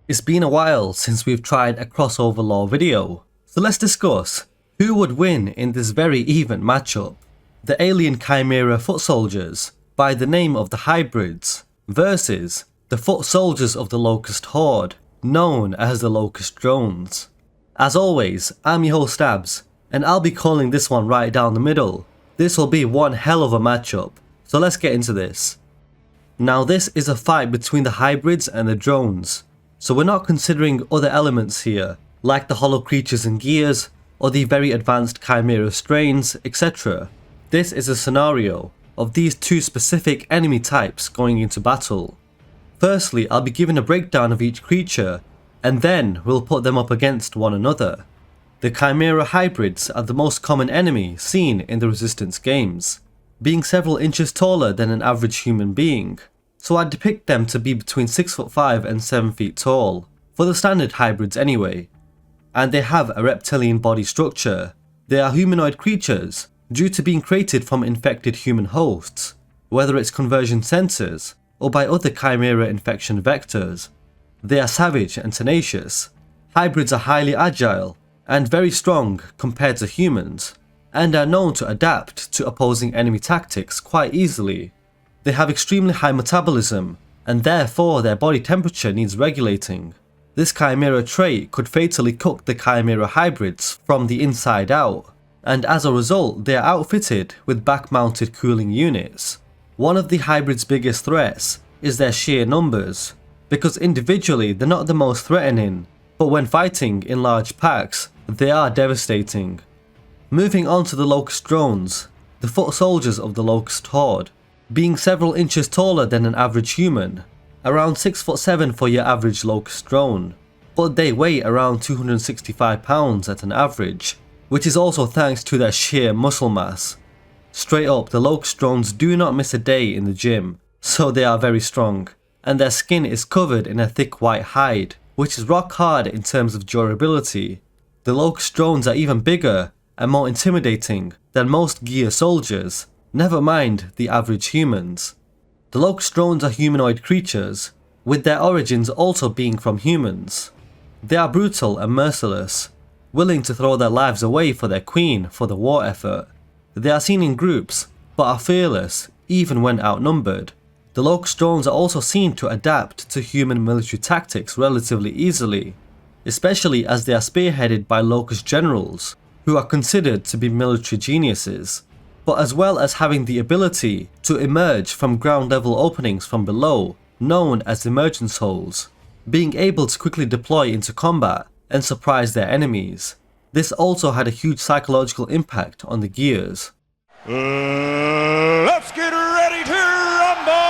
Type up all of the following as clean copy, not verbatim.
It's been a while since we've tried a crossover lore video, so let's discuss who would win in this very even matchup. The alien chimera foot soldiers, by the name of the Hybrids, versus the foot soldiers of the Locust Horde, known as the Locust drones. As always, I'm your host Abz, and I'll be calling this one right down the middle. This will be one hell of a matchup, so let's get into this. Now this is a fight between the Hybrids and the drones, so we're not considering other elements here, like the hollow creatures and gears, or the very advanced chimera strains, etc. This is a scenario of these two specific enemy types going into battle. Firstly, I'll be giving a breakdown of each creature, and then we'll put them up against one another. The Chimera Hybrids are the most common enemy seen in the Resistance games, being several inches taller than an average human being, so I depict them to be between 6'5" and 7 feet tall, for the standard hybrids anyway. And they have a reptilian body structure. They are humanoid creatures, due to being created from infected human hosts, whether it's conversion sensors, or by other chimera infection vectors. They are savage and tenacious. Hybrids are highly agile, and very strong compared to humans, and are known to adapt to opposing enemy tactics quite easily. They have extremely high metabolism, and therefore their body temperature needs regulating. This chimera trait could fatally cook the chimera hybrids from the inside out, and as a result they are outfitted with back-mounted cooling units. One of the hybrids' biggest threats is their sheer numbers, because individually they're not the most threatening, but when fighting in large packs, they are devastating. Moving on to the Locust drones, the foot soldiers of the Locust Horde, being several inches taller than an average human, around 6'7" for your average Locust drone, but they weigh around 265 pounds at an average, which is also thanks to their sheer muscle mass. Straight up, the Locust drones do not miss a day in the gym, so they are very strong, and their skin is covered in a thick white hide, which is rock hard in terms of durability. The Locust drones are even bigger and more intimidating than most gear soldiers, never mind the average humans. The Locust drones are humanoid creatures, with their origins also being from humans. They are brutal and merciless, willing to throw their lives away for their queen for the war effort. They are seen in groups, but are fearless even when outnumbered. The Locust drones are also seen to adapt to human military tactics relatively easily, especially as they are spearheaded by Locust generals, who are considered to be military geniuses, but as well as having the ability to emerge from ground level openings from below, known as emergence holes, being able to quickly deploy into combat and surprise their enemies. This also had a huge psychological impact on the gears. Let's get ready to rumble!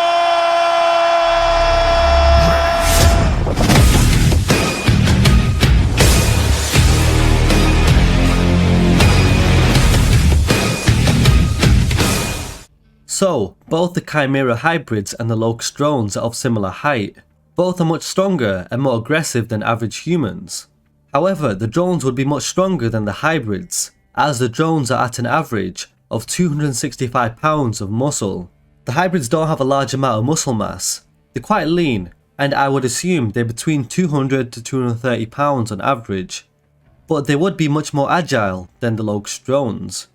So, both the Chimera Hybrids and the Locust drones are of similar height. Both are much stronger and more aggressive than average humans. However, the drones would be much stronger than the Hybrids, as the drones are at an average of 265 pounds of muscle. The Hybrids don't have a large amount of muscle mass. They're quite lean, and I would assume they're between 200 to 230 pounds on average, but they would be much more agile than the Locust drones.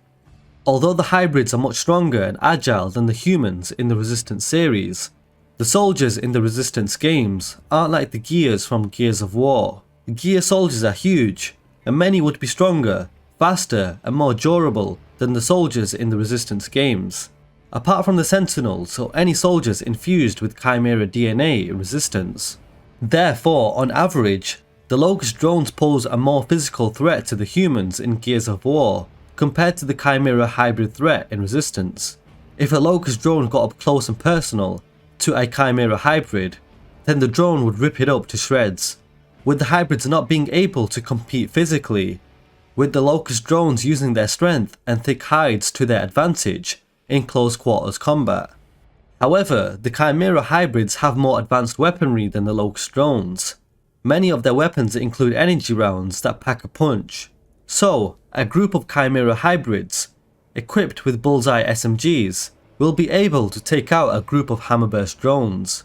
Although the Hybrids are much stronger and agile than the humans in the Resistance series, the soldiers in the Resistance games aren't like the gears from Gears of War. The gear soldiers are huge, and many would be stronger, faster and more durable than the soldiers in the Resistance games. Apart from the Sentinels or any soldiers infused with Chimera DNA in Resistance. Therefore, on average, the Locust drones pose a more physical threat to the humans in Gears of War, compared to the Chimera Hybrid threat in Resistance. If a Locust drone got up close and personal to a Chimera Hybrid, then the drone would rip it up to shreds, with the Hybrids not being able to compete physically, with the Locust drones using their strength and thick hides to their advantage in close quarters combat. However, the Chimera Hybrids have more advanced weaponry than the Locust drones. Many of their weapons include energy rounds that pack a punch. So, a group of Chimera Hybrids, equipped with bullseye SMGs, will be able to take out a group of hammerburst drones.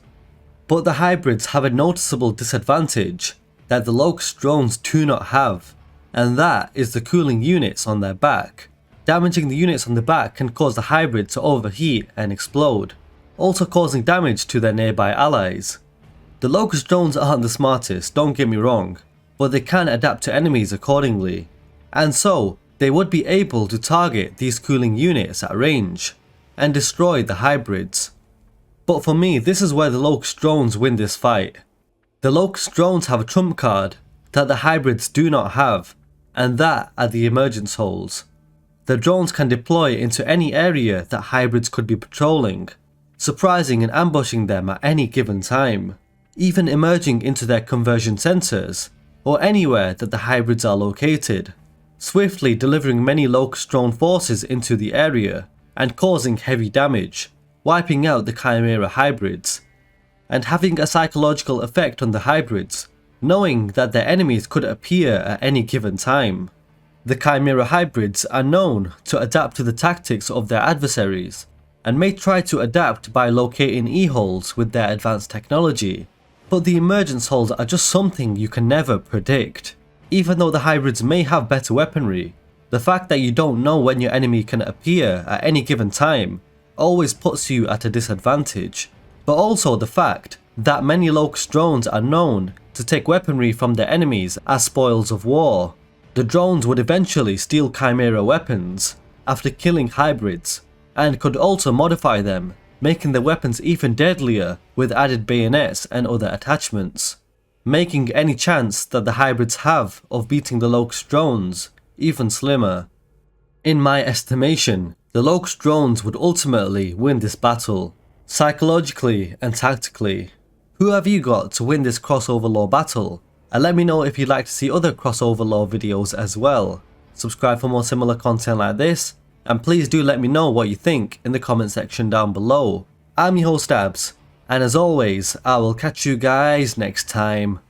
But the hybrids have a noticeable disadvantage that the Locust drones do not have, and that is the cooling units on their back. Damaging the units on the back can cause the hybrid to overheat and explode, also causing damage to their nearby allies. The Locust drones aren't the smartest, don't get me wrong, but they can adapt to enemies accordingly, and so they would be able to target these cooling units at range and destroy the hybrids. But for me, this is where the Locust drones win this fight. The Locust drones have a trump card that the hybrids do not have, and that are the emergence holes. The drones can deploy into any area that hybrids could be patrolling, surprising and ambushing them at any given time, even emerging into their conversion centers, or anywhere that the hybrids are located, swiftly delivering many Locust drone forces into the area and causing heavy damage, wiping out the Chimera hybrids, and having a psychological effect on the hybrids, knowing that their enemies could appear at any given time. The Chimera hybrids are known to adapt to the tactics of their adversaries, and may try to adapt by locating E-holes with their advanced technology, but the emergence holes are just something you can never predict. Even though the hybrids may have better weaponry, the fact that you don't know when your enemy can appear at any given time always puts you at a disadvantage, but also the fact that many Locust drones are known to take weaponry from their enemies as spoils of war. The drones would eventually steal Chimera weapons after killing hybrids, and could also modify them, making the weapons even deadlier with added bayonets and other attachments, making any chance that the hybrids have of beating the Locust drones even slimmer. In my estimation, the Locust drones would ultimately win this battle, psychologically and tactically. Who have you got to win this crossover lore battle? And let me know if you'd like to see other crossover lore videos as well. Subscribe for more similar content like this, and please do let me know what you think in the comment section down below. I'm your host Abz, and as always, I will catch you guys next time.